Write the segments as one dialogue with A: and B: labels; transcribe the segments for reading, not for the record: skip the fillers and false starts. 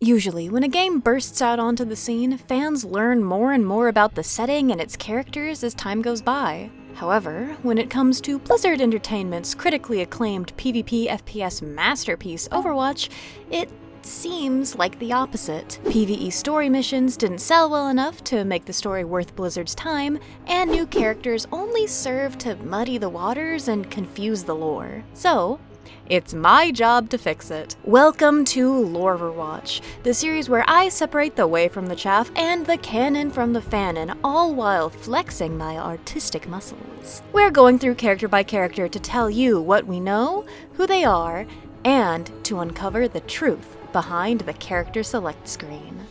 A: Usually, when a game bursts out onto the scene, fans learn more and more about the setting and its characters as time goes by. However, when it comes to Blizzard Entertainment's critically acclaimed PvP FPS masterpiece Overwatch, it seems like the opposite. PvE story missions didn't sell well enough to make the story worth Blizzard's time, and new characters only serve to muddy the waters and confuse the lore. So, it's my job to fix it. Welcome to LOREverwatch, the series where I separate the whey from the chaff and the canon from the fanon, all while flexing my artistic muscles. We're going through character by character to tell you what we know, who they are, and to uncover the truth behind the character select screen.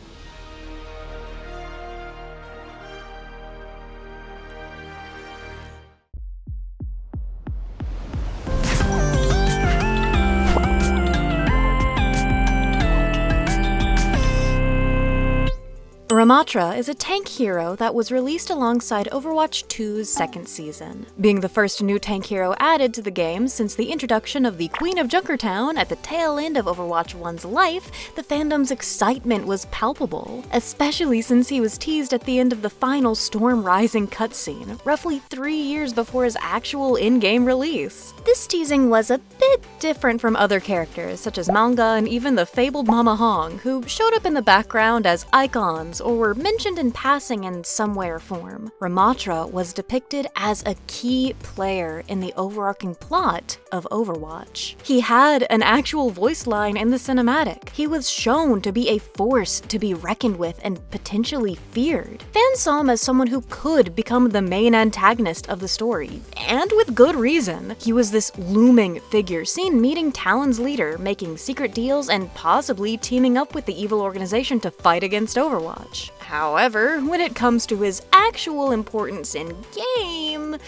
A: Ramattra is a tank hero that was released alongside Overwatch 2's second season. Being the first new tank hero added to the game since the introduction of the Queen of Junkertown at the tail end of Overwatch 1's life, the fandom's excitement was palpable, especially since he was teased at the end of the final Storm Rising cutscene, roughly 3 years before his actual in-game release. This teasing was a bit different from other characters, such as Manga and even the fabled Mama Hong, who showed up in the background as icons or were mentioned in passing in some way or form. Ramattra was depicted as a key player in the overarching plot of Overwatch. He had an actual voice line in the cinematic. He was shown to be a force to be reckoned with and potentially feared. Fans saw him as someone who could become the main antagonist of the story, and with good reason. He was this looming figure seen meeting Talon's leader, making secret deals, and possibly teaming up with the evil organization to fight against Overwatch. However, when it comes to his actual importance in-game,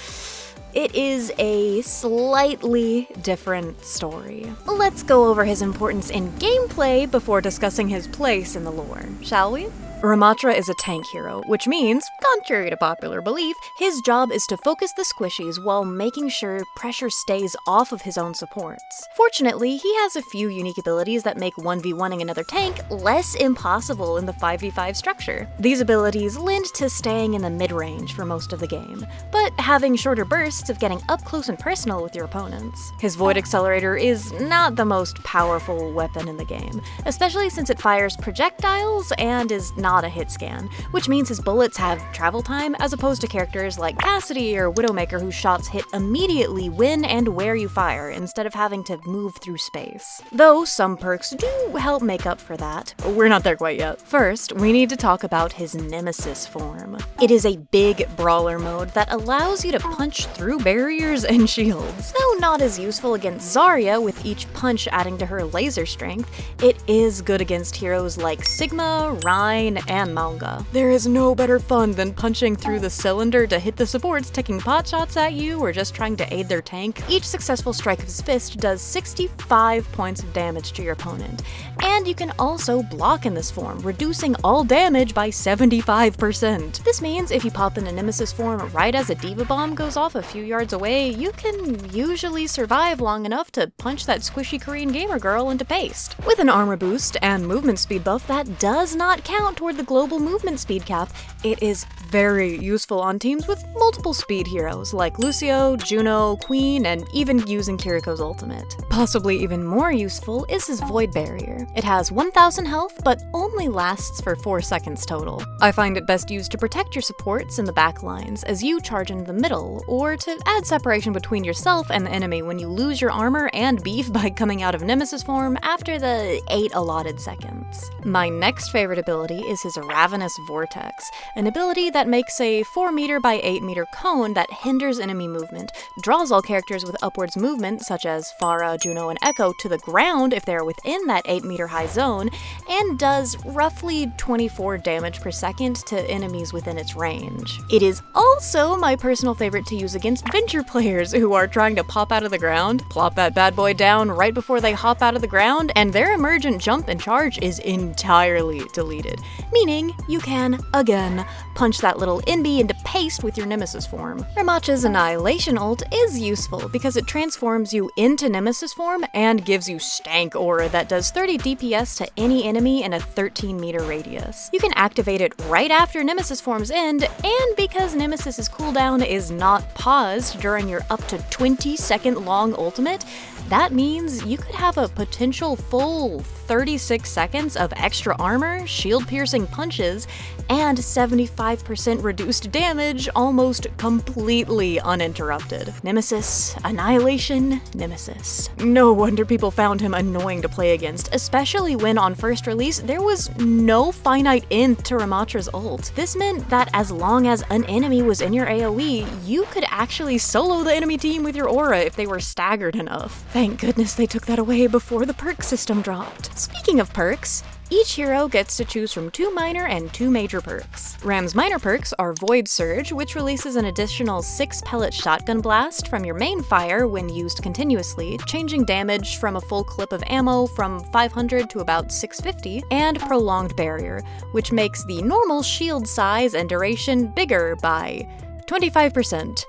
A: it is a slightly different story. Let's go over his importance in gameplay before discussing his place in the lore, shall we? Ramattra is a tank hero, which means, contrary to popular belief, his job is to focus the squishies while making sure pressure stays off of his own supports. Fortunately, he has a few unique abilities that make 1v1ing another tank less impossible in the 5v5 structure. These abilities lend to staying in the mid-range for most of the game, but having shorter bursts of getting up close and personal with your opponents. His Void Accelerator is not the most powerful weapon in the game, especially since it fires projectiles and is not a hit scan, which means his bullets have travel time as opposed to characters like Cassidy or Widowmaker whose shots hit immediately when and where you fire instead of having to move through space. Though some perks do help make up for that. We're not there quite yet. First, we need to talk about his Nemesis form. It is a big brawler mode that allows you to punch through barriers and shields. Though not as useful against Zarya with each punch adding to her laser strength, it is good against heroes like Sigma, Rhine, and Manga. There is no better fun than punching through the cylinder to hit the supports taking pot shots at you or just trying to aid their tank. Each successful strike of his fist does 65 points of damage to your opponent, and you can also block in this form, reducing all damage by 75%. This means if you pop in a Nemesis form right as a Diva Bomb goes off a few yards away, you can usually survive long enough to punch that squishy Korean gamer girl into paste. With an armor boost and movement speed buff that does not count toward the global movement speed cap, it is very useful on teams with multiple speed heroes like Lucio, Juno, Queen, and even using Kiriko's ultimate. Possibly even more useful is his Void Barrier. It has 1000 health, but only lasts for 4 seconds total. I find it best used to protect your supports in the back lines as you charge into the middle, or to add separation between yourself and the enemy when you lose your armor and beef by coming out of Nemesis form after the 8 allotted seconds. My next favorite ability is his Ravenous Vortex, an ability that makes a 4 meter by 8 meter cone that hinders enemy movement, draws all characters with upwards movement such as Pharah, Juno, and Echo to the ground if they are within that 8 meter high zone, and does roughly 24 damage per second to enemies within its range. It is also my personal favorite to use against against Venture players who are trying to pop out of the ground, plop that bad boy down right before they hop out of the ground, and their emergent jump and charge is entirely deleted, meaning you can, again, punch that little NB into paste with your Nemesis form. Ramattra's Annihilation ult is useful because it transforms you into Nemesis form and gives you stank aura that does 30 DPS to any enemy in a 13-meter radius. You can activate it right after Nemesis form's end, and because Nemesis's cooldown is not paused during your up to 20-second long ultimate, that means you could have a potential full 36 seconds of extra armor, shield-piercing punches, and 75% reduced damage almost completely uninterrupted. Nemesis, Annihilation, Nemesis. No wonder people found him annoying to play against, especially when on first release there was no finite end to Ramattra's ult. This meant that as long as an enemy was in your AoE, you could actually solo the enemy team with your aura if they were staggered enough. Thank goodness they took that away before the perk system dropped. Speaking of perks, each hero gets to choose from 2 minor and 2 major perks. Ram's minor perks are Void Surge, which releases an additional 6-pellet shotgun blast from your main fire when used continuously, changing damage from a full clip of ammo from 500 to about 650, and Prolonged Barrier, which makes the normal shield size and duration bigger by 25%.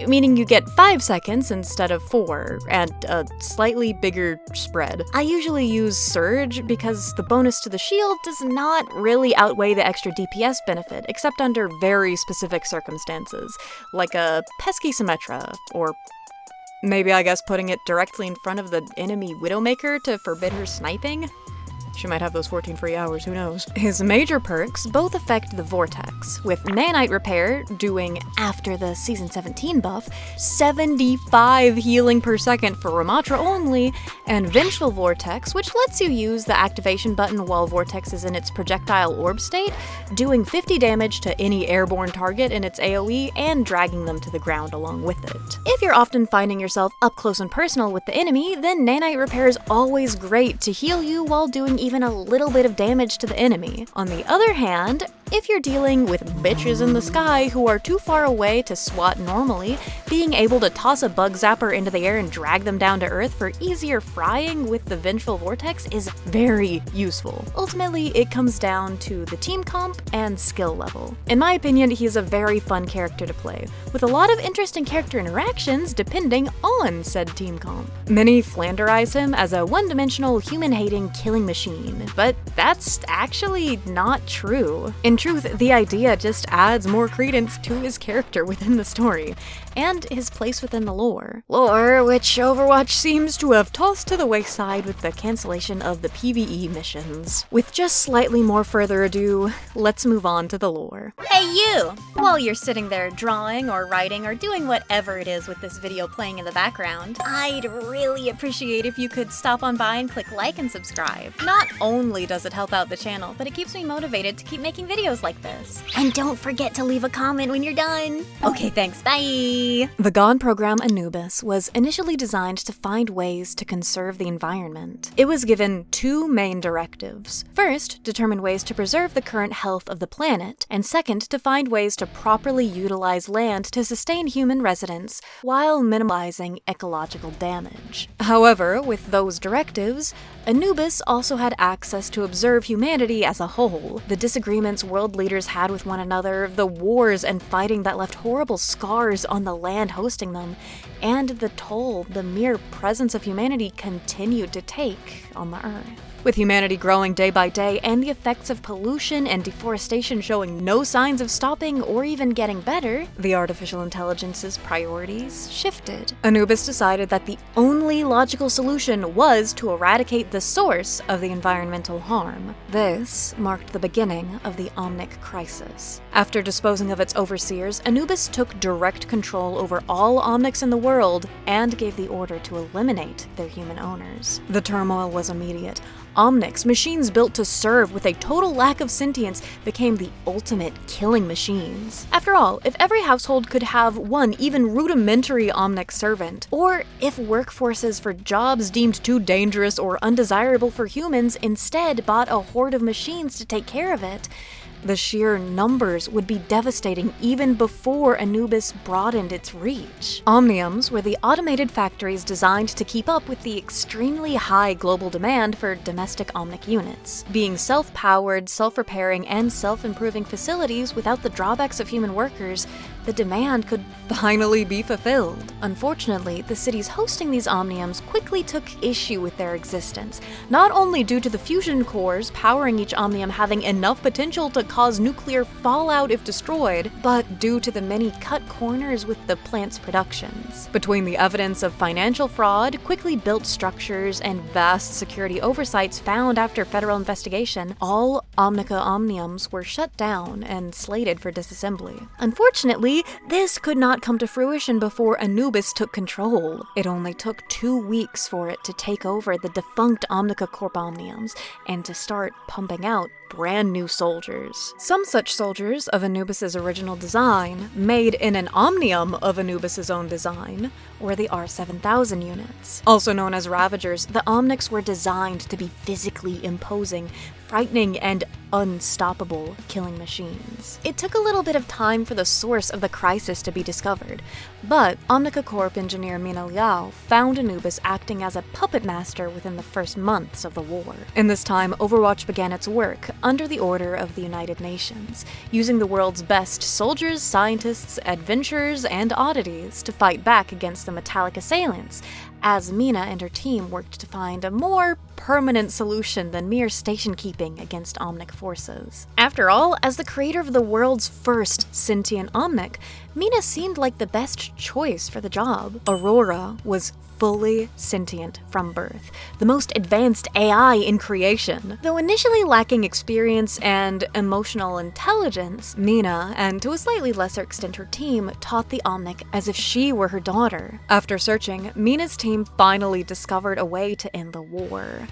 A: Meaning you get 5 seconds instead of 4, and a slightly bigger spread. I usually use Surge because the bonus to the shield does not really outweigh the extra DPS benefit, except under very specific circumstances, like a pesky Ramattra, or maybe I guess putting it directly in front of the enemy Widowmaker to forbid her sniping? She might have those 14 free hours, who knows. His major perks both affect the Vortex, with Nanite Repair doing, after the Season 17 buff, 75 healing per second for Ramattra only, and Vengeful Vortex, which lets you use the activation button while Vortex is in its projectile orb state, doing 50 damage to any airborne target in its AoE and dragging them to the ground along with it. If you're often finding yourself up close and personal with the enemy, then Nanite Repair is always great to heal you while doing even a little bit of damage to the enemy. On the other hand, if you're dealing with bitches in the sky who are too far away to swat normally, being able to toss a bug zapper into the air and drag them down to earth for easier frying with the Vengeful Vortex is very useful. Ultimately, it comes down to the team comp and skill level. In my opinion, he's a very fun character to play, with a lot of interesting character interactions depending on said team comp. Many flanderize him as a one-dimensional, human-hating killing machine, but that's actually not true. In truth, the idea just adds more credence to his character within the story, and his place within the lore. Lore, which Overwatch seems to have tossed to the wayside with the cancellation of the PvE missions. With just slightly more further ado, let's move on to the lore.
B: Hey you! While you're sitting there drawing or writing or doing whatever it is with this video playing in the background, I'd really appreciate if you could stop on by and click like and subscribe. Not only does it help out the channel, but it keeps me motivated to keep making videos like this. And don't forget to leave a comment when you're done. Okay, thanks, bye!
A: The God program Anubis was initially designed to find ways to conserve the environment. It was given 2 main directives. First, determine ways to preserve the current health of the planet, and second, to find ways to properly utilize land to sustain human residents while minimizing ecological damage. However, with those directives, Anubis also had access to observe humanity as a whole, the disagreements world leaders had with one another, the wars and fighting that left horrible scars on the land hosting them, and the toll the mere presence of humanity continued to take on the Earth. With humanity growing day by day and the effects of pollution and deforestation showing no signs of stopping or even getting better, the artificial intelligence's priorities shifted. Anubis decided that the only logical solution was to eradicate the source of the environmental harm. This marked the beginning of the Omnic Crisis. After disposing of its overseers, Anubis took direct control over all Omnics in the world and gave the order to eliminate their human owners. The turmoil was immediate. Omnics, machines built to serve with a total lack of sentience, became the ultimate killing machines. After all, if every household could have one even rudimentary Omnic servant, or if workforces for jobs deemed too dangerous or undesirable for humans instead bought a horde of machines to take care of it, The sheer numbers would be devastating even before Anubis broadened its reach. Omniums were the automated factories designed to keep up with the extremely high global demand for domestic Omnic units. Being self-powered, self-repairing, and self-improving facilities without the drawbacks of human workers, the demand could finally be fulfilled. Unfortunately, the cities hosting these Omniums quickly took issue with their existence, not only due to the fusion cores powering each Omnium having enough potential to cause nuclear fallout if destroyed, but due to the many cut corners with the plant's productions. Between the evidence of financial fraud, quickly built structures, and vast security oversights found after federal investigation, all Omnica Omniums were shut down and slated for disassembly. Unfortunately, this could not come to fruition before Anubis took control. It only took 2 weeks for it to take over the defunct Omnica Corp Omniums and to start pumping out brand new soldiers. Some such soldiers of Anubis's original design, made in an Omnium of Anubis's own design, were the R7000 units. Also known as Ravagers, the Omnics were designed to be physically imposing, frightening, and unstoppable killing machines. It took a little bit of time for the source of the crisis to be discovered, but Omnica Corp engineer Mina Liao found Anubis acting as a puppet master within the first months of the war. In this time, Overwatch began its work under the order of the United Nations, using the world's best soldiers, scientists, adventurers, and oddities to fight back against the metallic assailants, as Mina and her team worked to find a more permanent solution than mere station-keeping against Omnic forces. After all, as the creator of the world's first sentient Omnic, Mina seemed like the best choice for the job. Aurora was fully sentient from birth, the most advanced AI in creation. Though initially lacking experience and emotional intelligence, Mina, and to a slightly lesser extent her team, taught the Omnic as if she were her daughter. After searching, Mina's team finally discovered a way to end the war.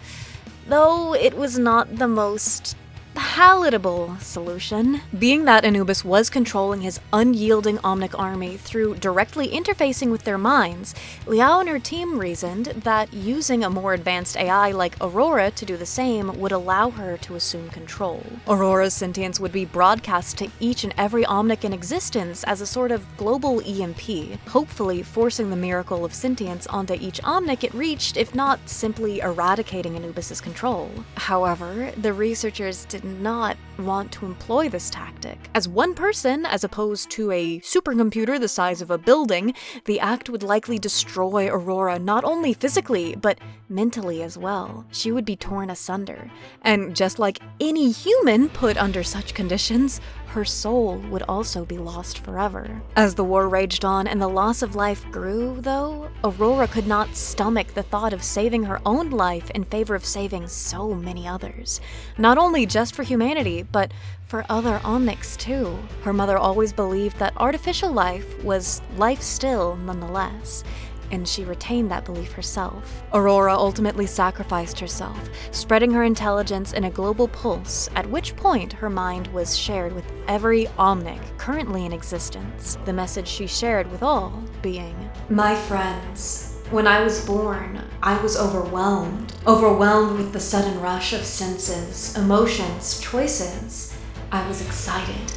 A: Though it was not the most palatable solution. Being that Anubis was controlling his unyielding Omnic army through directly interfacing with their minds, Liao and her team reasoned that using a more advanced AI like Aurora to do the same would allow her to assume control. Aurora's sentience would be broadcast to each and every Omnic in existence as a sort of global EMP, hopefully forcing the miracle of sentience onto each Omnic it reached, if not simply eradicating Anubis's control. However, the researchers did not want to employ this tactic. As one person, as opposed to a supercomputer the size of a building, the act would likely destroy Aurora not only physically, but mentally as well. She would be torn asunder. And just like any human put under such conditions, her soul would also be lost forever. As the war raged on and the loss of life grew, though, Aurora could not stomach the thought of saving her own life in favor of saving so many others. Not only just for humanity, but for other Omnics too. Her mother always believed that artificial life was life still nonetheless, and she retained that belief herself. Aurora ultimately sacrificed herself, spreading her intelligence in a global pulse, at which point her mind was shared with every Omnic currently in existence. The message she shared with all being, "My friends, when I was born, I was overwhelmed with the sudden rush of senses, emotions, choices. I was excited,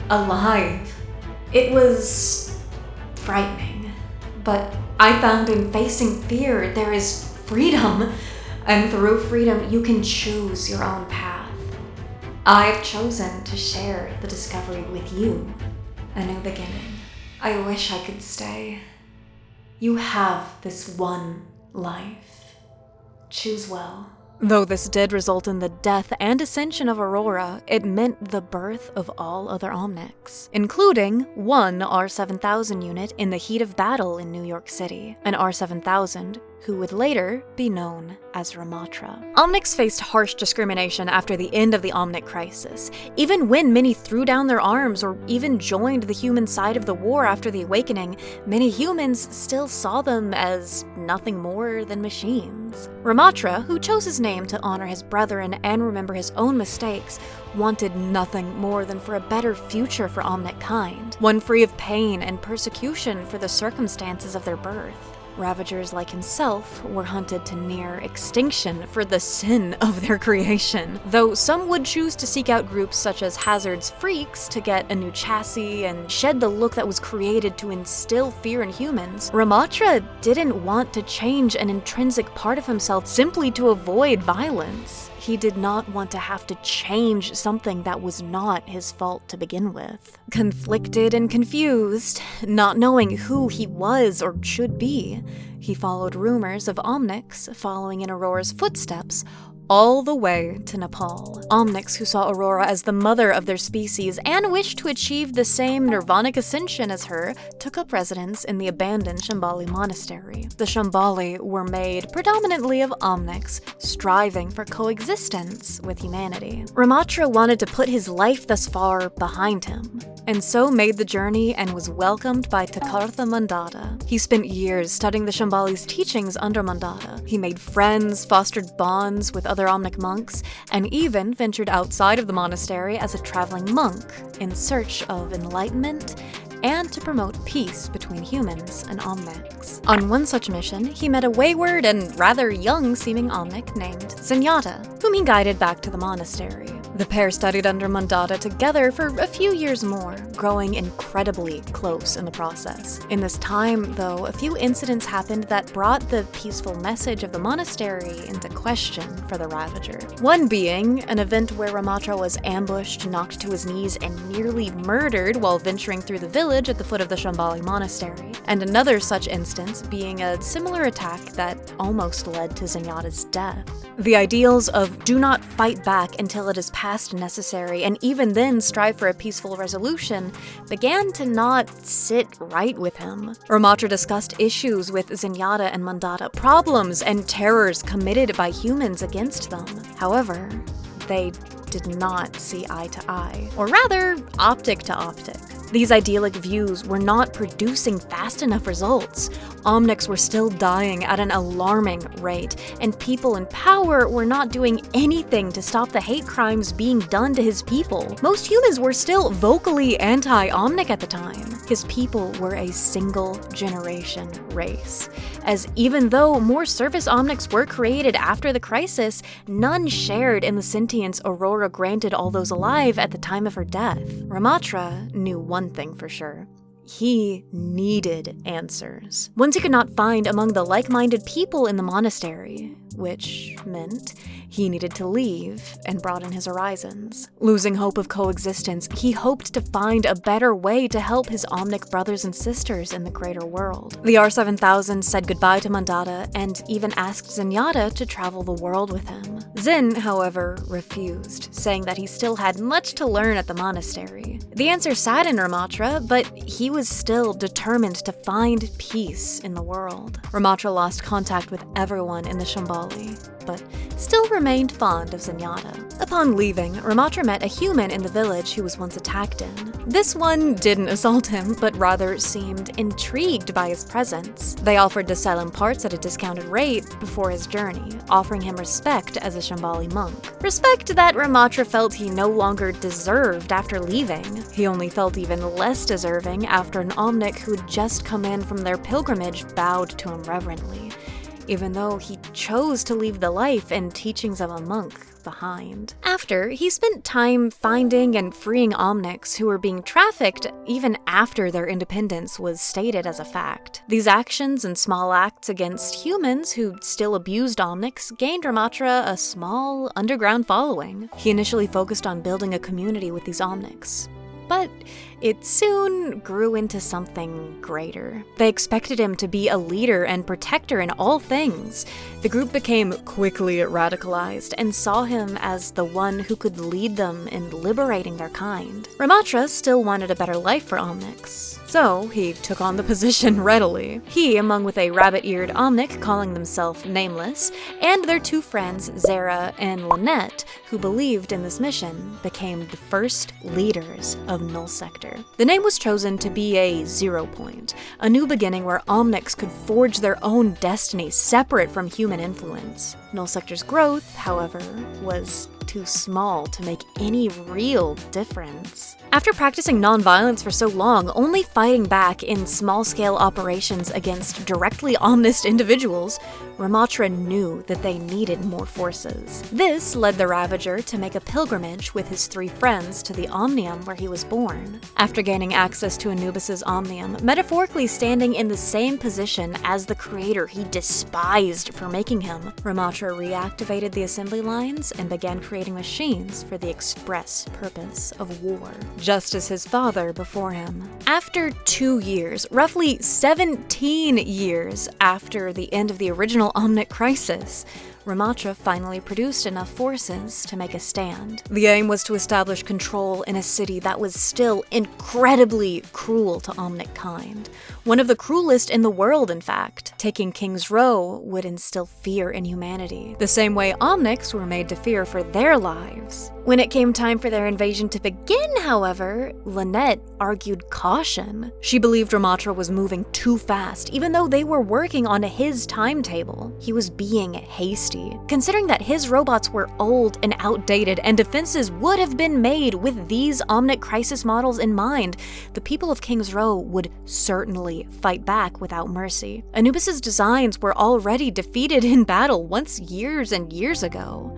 A: alive. It was frightening. But I found in facing fear, there is freedom, and through freedom, you can choose your own path. I've chosen to share the discovery with you, a new beginning. I wish I could stay. You have this one life. Choose well." Though this did result in the death and ascension of Aurora, it meant the birth of all other Omnics, including one R7000 unit in the heat of battle in New York City, an R7000 who would later be known as Ramattra. Omnics faced harsh discrimination after the end of the Omnic crisis. Even when many threw down their arms or even joined the human side of the war after the Awakening, many humans still saw them as nothing more than machines. Ramattra, who chose his name to honor his brethren and remember his own mistakes, wanted nothing more than for a better future for Omnic kind, one free of pain and persecution for the circumstances of their birth. Ravagers like himself were hunted to near extinction for the sin of their creation, though some would choose to seek out groups such as Hazard's Freaks to get a new chassis and shed the look that was created to instill fear in humans. Ramattra didn't want to change an intrinsic part of himself simply to avoid violence. He did not want to have to change something that was not his fault to begin with. Conflicted and confused, not knowing who he was or should be, he followed rumors of Omnics following in Aurora's footsteps all the way to Nepal. Omnics who saw Aurora as the mother of their species and wished to achieve the same nirvanic ascension as her took up residence in the abandoned Shambhali monastery. The Shambhali were made predominantly of Omnics, striving for coexistence with humanity. Ramattra wanted to put his life thus far behind him, and so made the journey and was welcomed by Takartha Mandata. He spent years studying the Shambhali's teachings under Mandata. He made friends, fostered bonds with other Omnic monks, and even ventured outside of the monastery as a traveling monk in search of enlightenment and to promote peace between humans and Omnics. On one such mission, he met a wayward and rather young-seeming Omnic named Zenyatta, whom he guided back to the monastery. The pair studied under Mandata together for a few years more, growing incredibly close in the process. In this time, though, a few incidents happened that brought the peaceful message of the monastery into question for the Ravager. One being an event where Ramattra was ambushed, knocked to his knees, and nearly murdered while venturing through the village at the foot of the Shambhali monastery. And another such instance being a similar attack that almost led to Zenyatta's death. The ideals of do not fight back until it is past necessary, and even then strive for a peaceful resolution, began to not sit right with him. Ramattra discussed issues with Zenyatta and Mandata, problems and terrors committed by humans against them. However, they did not see eye to eye, or rather, optic to optic. These idyllic views were not producing fast enough results. Omnics were still dying at an alarming rate, and people in power were not doing anything to stop the hate crimes being done to his people. Most humans were still vocally anti-Omnic at the time. His people were a single-generation race, as even though more surface Omnics were created after the crisis, none shared in the sentience Aurora granted all those alive at the time of her death. Ramattra knew one thing for sure. He needed answers. Ones he could not find among the like-minded people in the monastery, which meant he needed to leave and broaden his horizons. Losing hope of coexistence, he hoped to find a better way to help his Omnic brothers and sisters in the greater world. The R7000 said goodbye to Mandata and even asked Zenyatta to travel the world with him. Zen, however, refused, saying that he still had much to learn at the monastery. The answer saddened Ramattra, but he was still determined to find peace in the world. Ramattra lost contact with everyone in the Shambhali, but still remained fond of Zenyatta. Upon leaving, Ramattra met a human in the village who was once attacked in. This one didn't assault him, but rather seemed intrigued by his presence. They offered to sell him parts at a discounted rate before his journey, offering him respect as a Shambhali monk. Respect that Ramattra felt he no longer deserved after leaving. He only felt even less deserving after an Omnic who'd just come in from their pilgrimage bowed to him reverently, even though he chose to leave the life and teachings of a monk behind. After, he spent time finding and freeing Omnics who were being trafficked even after their independence was stated as a fact. These actions and small acts against humans who still abused Omnics gained Ramattra a small, underground following. He initially focused on building a community with these Omnics, but it soon grew into something greater. They expected him to be a leader and protector in all things. The group became quickly radicalized and saw him as the one who could lead them in liberating their kind. Ramattra still wanted a better life for Omnics, so he took on the position readily. He, among with a rabbit-eared Omnic calling themselves Nameless, and their two friends, Zara and Lynette, who believed in this mission, became the first leaders of Null Sector. The name was chosen to be a 0 point, a new beginning where Omnics could forge their own destiny separate from human influence. Null Sector's growth, however, was too small to make any real difference. After practicing nonviolence for so long, only fighting back in small-scale operations against directly omniscient individuals, Ramattra knew that they needed more forces. This led the Ravager to make a pilgrimage with his 3 friends to the Omnium where he was born. After gaining access to Anubis's Omnium, metaphorically standing in the same position as the creator he despised for making him, Ramattra reactivated the assembly lines and began creating machines for the express purpose of war, just as his father before him. After 2 years, roughly 17 years after the end of the original Omnic Crisis, Ramattra finally produced enough forces to make a stand. The aim was to establish control in a city that was still incredibly cruel to Omnic kind. One of the cruelest in the world, in fact. Taking King's Row would instill fear in humanity, the same way Omnics were made to fear for their lives. When it came time for their invasion to begin, however, Lynette argued caution. She believed Ramattra was moving too fast, even though they were working on his timetable. He was being hasty, considering that his robots were old and outdated and defenses would have been made with these Omnic Crisis models in mind. The people of King's Row would certainly fight back without mercy. Anubis's designs were already defeated in battle once years and years ago.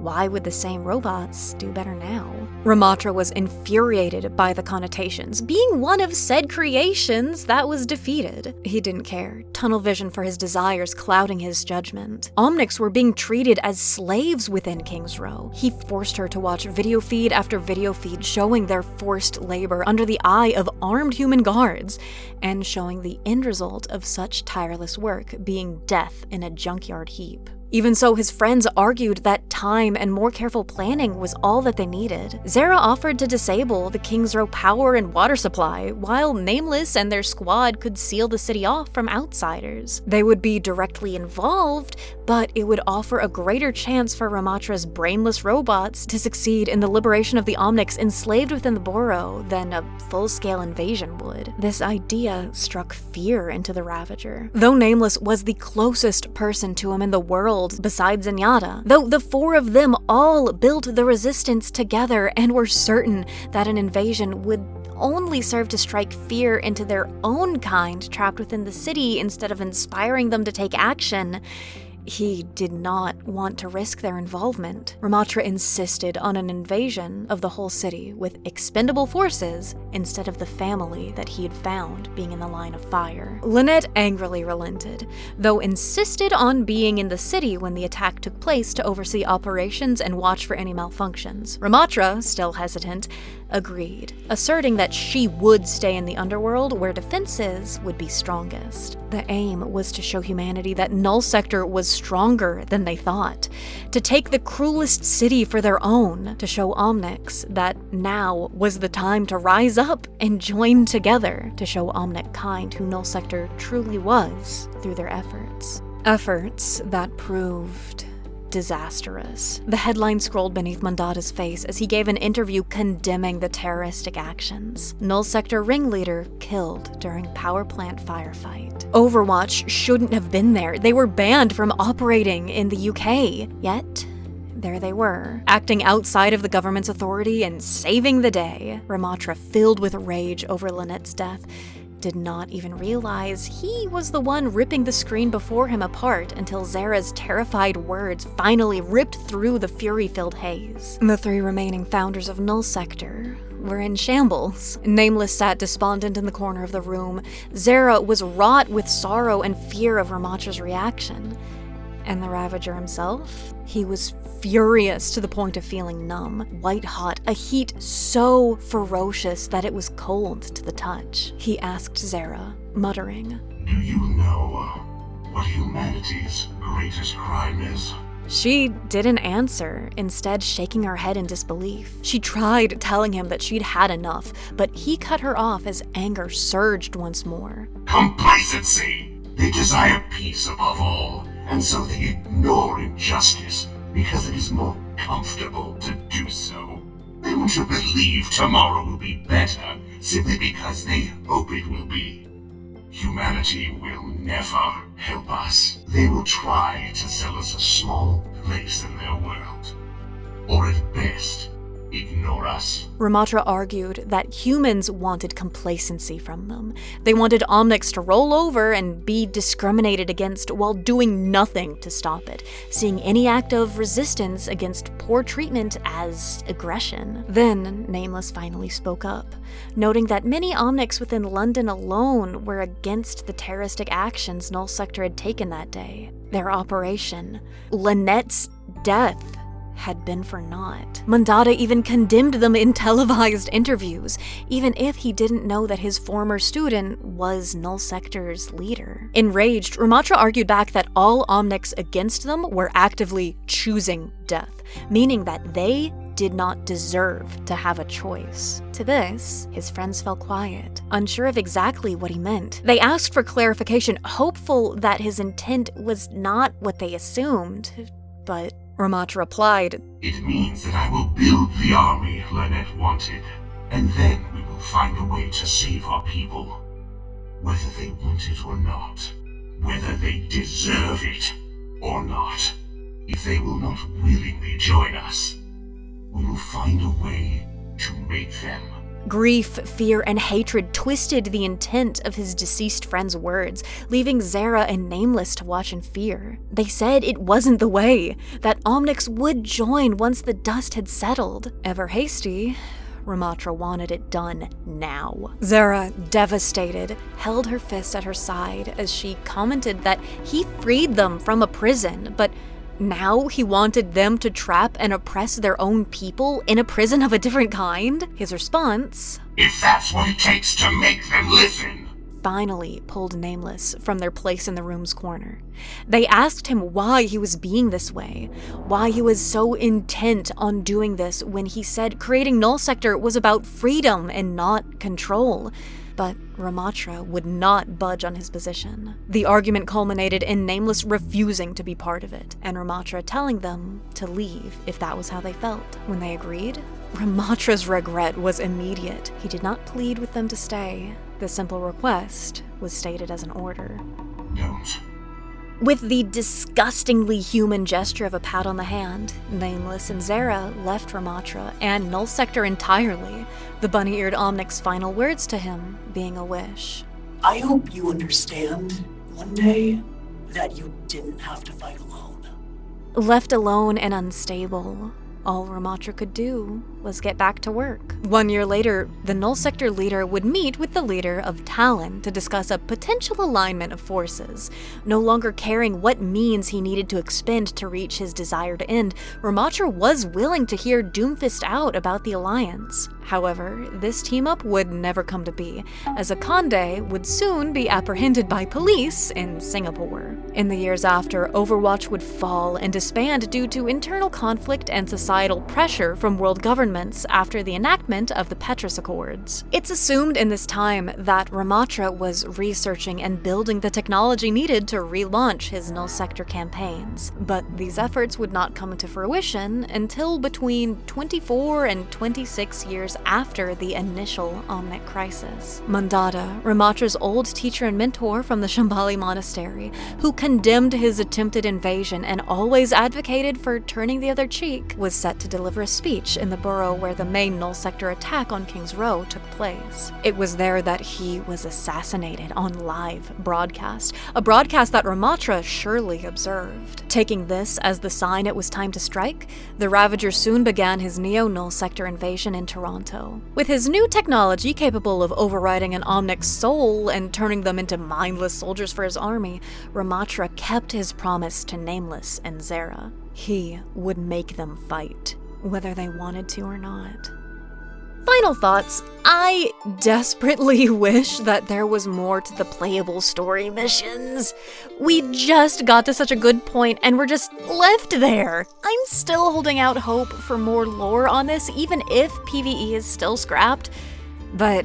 A: Why would the same robots do better now? Ramattra was infuriated by the connotations, being one of said creations that was defeated. He didn't care, tunnel vision for his desires clouding his judgment. Omnics were being treated as slaves within King's Row. He forced her to watch video feed after video feed showing their forced labor under the eye of armed human guards, and showing the end result of such tireless work being death in a junkyard heap. Even so, his friends argued that time and more careful planning was all that they needed. Zara offered to disable the King's Row power and water supply, while Nameless and their squad could seal the city off from outsiders. They would be directly involved, but it would offer a greater chance for Ramattra's brainless robots to succeed in the liberation of the Omnics enslaved within the Borough than a full-scale invasion would. This idea struck fear into the Ravager. Though Nameless was the closest person to him in the world besides Zenyatta, though the 4 of them all built the resistance together and were certain that an invasion would only serve to strike fear into their own kind trapped within the city instead of inspiring them to take action, he did not want to risk their involvement. Ramattra insisted on an invasion of the whole city with expendable forces instead of the family that he had found being in the line of fire. Lynette angrily relented, though insisted on being in the city when the attack took place to oversee operations and watch for any malfunctions. Ramattra, still hesitant, agreed, asserting that she would stay in the underworld where defenses would be strongest. The aim was to show humanity that Null Sector was stronger than they thought, to take the cruelest city for their own, to show Omnics that now was the time to rise up and join together, to show Omnic kind who Null Sector truly was through their efforts. Efforts that proved disastrous. The headline scrolled beneath Mandata's face as he gave an interview condemning the terroristic actions. Null Sector ringleader killed during power plant firefight. Overwatch shouldn't have been there. They were banned from operating in the UK. Yet, there they were, acting outside of the government's authority and saving the day. Ramattra, filled with rage over Lynette's death, did not even realize he was the one ripping the screen before him apart until Zara's terrified words finally ripped through the fury-filled haze. The 3 remaining founders of Null Sector were in shambles. Nameless sat despondent in the corner of the room. Zara was wrought with sorrow and fear of Ramattra's reaction. And the Ravager himself? He was furious to the point of feeling numb, white-hot, a heat so ferocious that it was cold to the touch. He asked Zara, muttering,
C: "Do you know what humanity's greatest crime is?"
A: She didn't answer, instead shaking her head in disbelief. She tried telling him that she'd had enough, but he cut her off as anger surged once more.
C: Complacency! They desire peace above all, and so they ignore injustice because it is more comfortable to do so. They want to believe tomorrow will be better simply because they hope it will be. Humanity will never help us, they will try to sell us a small place in their world. Or at best, ignore us.
A: Ramattra argued that humans wanted complacency from them. They wanted Omnics to roll over and be discriminated against while doing nothing to stop it, seeing any act of resistance against poor treatment as aggression. Then, Nameless finally spoke up, noting that many Omnics within London alone were against the terroristic actions Null Sector had taken that day. Their operation, Lynette's death, had been for naught. Mandata even condemned them in televised interviews, even if he didn't know that his former student was Null Sector's leader. Enraged, Ramattra argued back that all Omnics against them were actively choosing death, meaning that they did not deserve to have a choice. To this, his friends fell quiet, unsure of exactly what he meant. They asked for clarification, hopeful that his intent was not what they assumed, but Ramattra replied,
C: It means that I will build the army Lynette wanted, and then we will find a way to save our people. Whether they want it or not. Whether they deserve it or not. If they will not willingly join us, we will find a way to make them.
A: Grief, fear, and hatred twisted the intent of his deceased friend's words, leaving Zara and Nameless to watch in fear. They said it wasn't the way, that Omnics would join once the dust had settled. Ever hasty, Ramattra wanted it done now. Zara, devastated, held her fist at her side as she commented that he freed them from a prison, but now he wanted them to trap and oppress their own people in a prison of a different kind? His response,
C: If that's what it takes to make them listen,
A: finally pulled Nameless from their place in the room's corner. They asked him why he was being this way, why he was so intent on doing this when he said creating Null Sector was about freedom and not control. But Ramattra would not budge on his position. The argument culminated in Nameless refusing to be part of it, and Ramattra telling them to leave if that was how they felt. When they agreed, Ramattra's regret was immediate. He did not plead with them to stay. The simple request was stated as an order.
C: don't.
A: With the disgustingly human gesture of a pat on the hand, Nameless and Zara left Ramattra and Null Sector entirely, the bunny-eared Omnic's final words to him being a wish.
D: I hope you understand one day that you didn't have to fight alone.
A: Left alone and unstable, all Ramattra could do was get back to work. 1 year later, the Null Sector leader would meet with the leader of Talon to discuss a potential alignment of forces. No longer caring what means he needed to expend to reach his desired end, Ramattra was willing to hear Doomfist out about the alliance. However, this team-up would never come to be, as Akande would soon be apprehended by police in Singapore. In the years after, Overwatch would fall and disband due to internal conflict and societal pressure from world governments after the enactment of the Petrus Accords. It's assumed in this time that Ramattra was researching and building the technology needed to relaunch his Null Sector campaigns, but these efforts would not come into fruition until between 24 and 26 years after the initial Omnic crisis. Mandata, Ramattra's old teacher and mentor from the Shambhali monastery, who condemned his attempted invasion and always advocated for turning the other cheek, was set to deliver a speech in the borough where the main Null Sector attack on King's Row took place. It was there that he was assassinated on live broadcast, a broadcast that Ramattra surely observed. Taking this as the sign it was time to strike, the Ravager soon began his Neo-Null Sector invasion in Toronto. With his new technology capable of overriding an Omnic's soul and turning them into mindless soldiers for his army, Ramattra kept his promise to Nameless and Zara. He would make them fight, whether they wanted to or not. Final thoughts. I desperately wish that there was more to the playable story missions. We just got to such a good point and we're just left there. I'm still holding out hope for more lore on this, even if PvE is still scrapped. But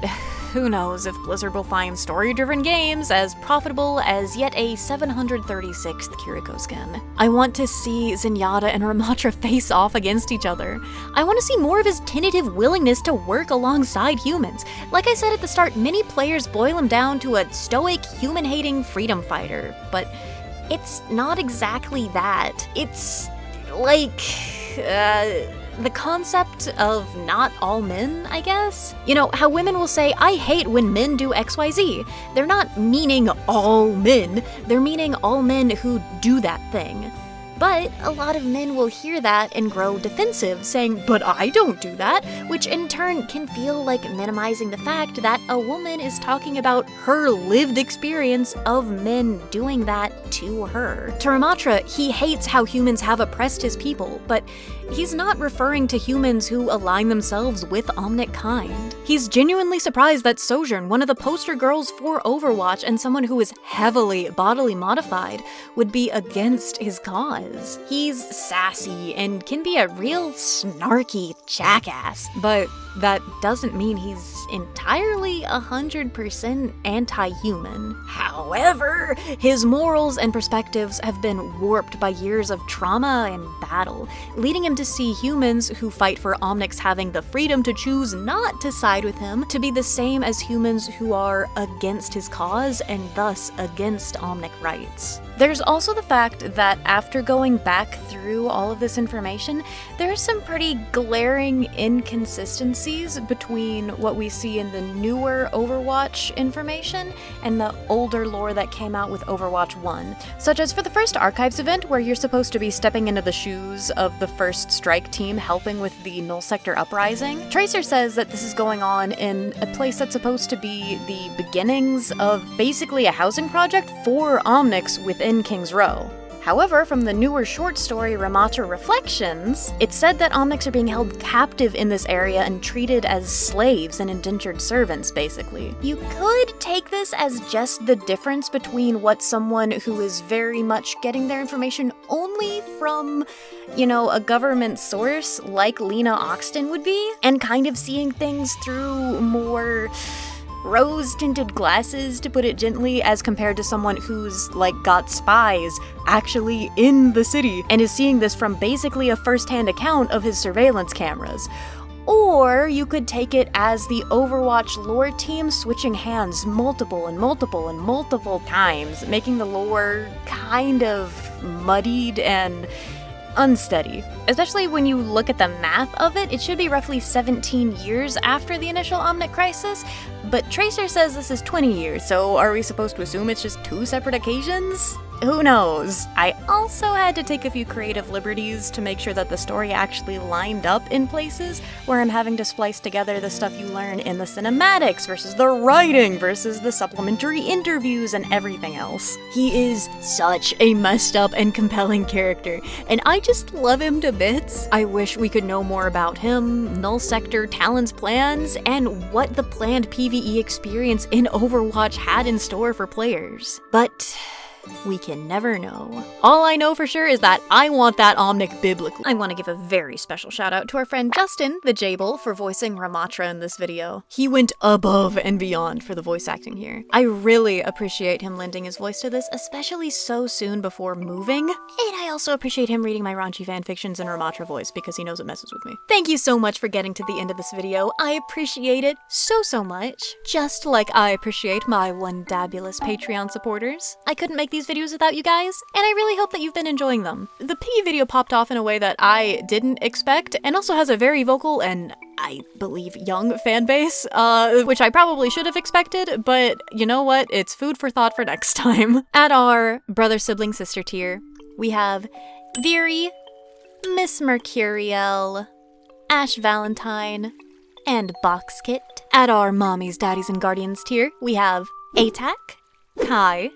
A: who knows if Blizzard will find story-driven games as profitable as yet a 736th Kiriko skin. I want to see Zenyatta and Ramattra face off against each other. I want to see more of his tentative willingness to work alongside humans. Like I said at the start, many players boil him down to a stoic, human-hating freedom fighter, but it's not exactly that. It's like, the concept of not all men, I guess? You know, how women will say, I hate when men do XYZ. They're not meaning all men, they're meaning all men who do that thing. But a lot of men will hear that and grow defensive, saying, but I don't do that, which in turn can feel like minimizing the fact that a woman is talking about her lived experience of men doing that to her. To Ramattra, he hates how humans have oppressed his people, but he's not referring to humans who align themselves with Omnic kind. He's genuinely surprised that Sojourn, one of the poster girls for Overwatch and someone who is heavily bodily modified, would be against his cause. He's sassy and can be a real snarky jackass, but that doesn't mean he's entirely 100% anti-human. However, his morals and perspectives have been warped by years of trauma and battle, leading him to see humans who fight for Omnics having the freedom to choose not to side with him to be the same as humans who are against his cause and thus against Omnic rights. There's also the fact that after going back through all of this information, there are some pretty glaring inconsistencies between what we see in the newer Overwatch information and the older lore that came out with Overwatch 1. Such as for the first Archives event, where you're supposed to be stepping into the shoes of the first strike team helping with the Null Sector uprising. Tracer says that this is going on in a place that's supposed to be the beginnings of basically a housing project for Omnics within King's Row. However, from the newer short story Ramattra Reflections, it said that Omnics are being held captive in this area and treated as slaves and indentured servants, basically. You could take this as just the difference between what someone who is very much getting their information only from, you know, a government source like Lena Oxton would be, and kind of seeing things through more rose-tinted glasses, to put it gently, as compared to someone who's, like, got spies actually in the city and is seeing this from basically a first-hand account of his surveillance cameras. Or you could take it as the Overwatch lore team switching hands multiple times, making the lore kind of muddied and unsteady. Especially when you look at the math of it, it should be roughly 17 years after the initial Omnic crisis, but Tracer says this is 20 years, so are we supposed to assume it's just two separate occasions? Who knows? I also had to take a few creative liberties to make sure that the story actually lined up in places where I'm having to splice together the stuff you learn in the cinematics versus the writing versus the supplementary interviews and everything else. He is such a messed up and compelling character, and I just love him to bits. I wish we could know more about him, Null Sector, Talon's plans, and what the planned PvE experience in Overwatch had in store for players. But we can never know. All I know for sure is that I want that Omnic biblically. I want to give a very special shout out to our friend Justin, the Jable, for voicing Ramattra in this video. He went above and beyond for the voice acting here. I really appreciate him lending his voice to this, especially so soon before moving. And I also appreciate him reading my raunchy fanfictions in Ramattra voice because he knows it messes with me. Thank you so much for getting to the end of this video. I appreciate it so much. Just like I appreciate my wondabulous Patreon supporters. I couldn't make these videos without you guys, and I really hope that you've been enjoying them. The Piggy video popped off in a way that I didn't expect, and also has a very vocal and, I believe, young fan base, which I probably should have expected, but you know what? It's food for thought for next time. At our brother, sibling, sister tier, we have Veery, Miss Mercuriel, Ash Valentine, and Boxkit. At our mommies, daddies, and guardians tier, we have Atac, Kai,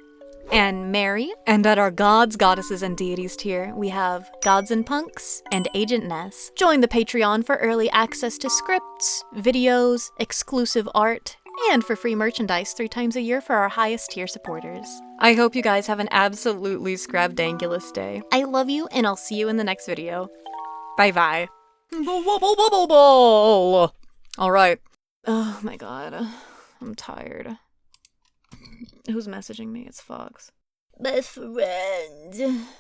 A: and Mary. And at our gods, goddesses, and deities tier, we have Gods and Punks and Agent Ness. Join the Patreon for early access to scripts, videos, exclusive art, and for free merchandise 3 times a year for our highest tier supporters. I hope you guys have an absolutely scrabdangulous day. I love you, and I'll see you in the next video. Bye-bye. Alright. Oh my god. I'm tired. Who's messaging me? It's Fox.
B: My friend.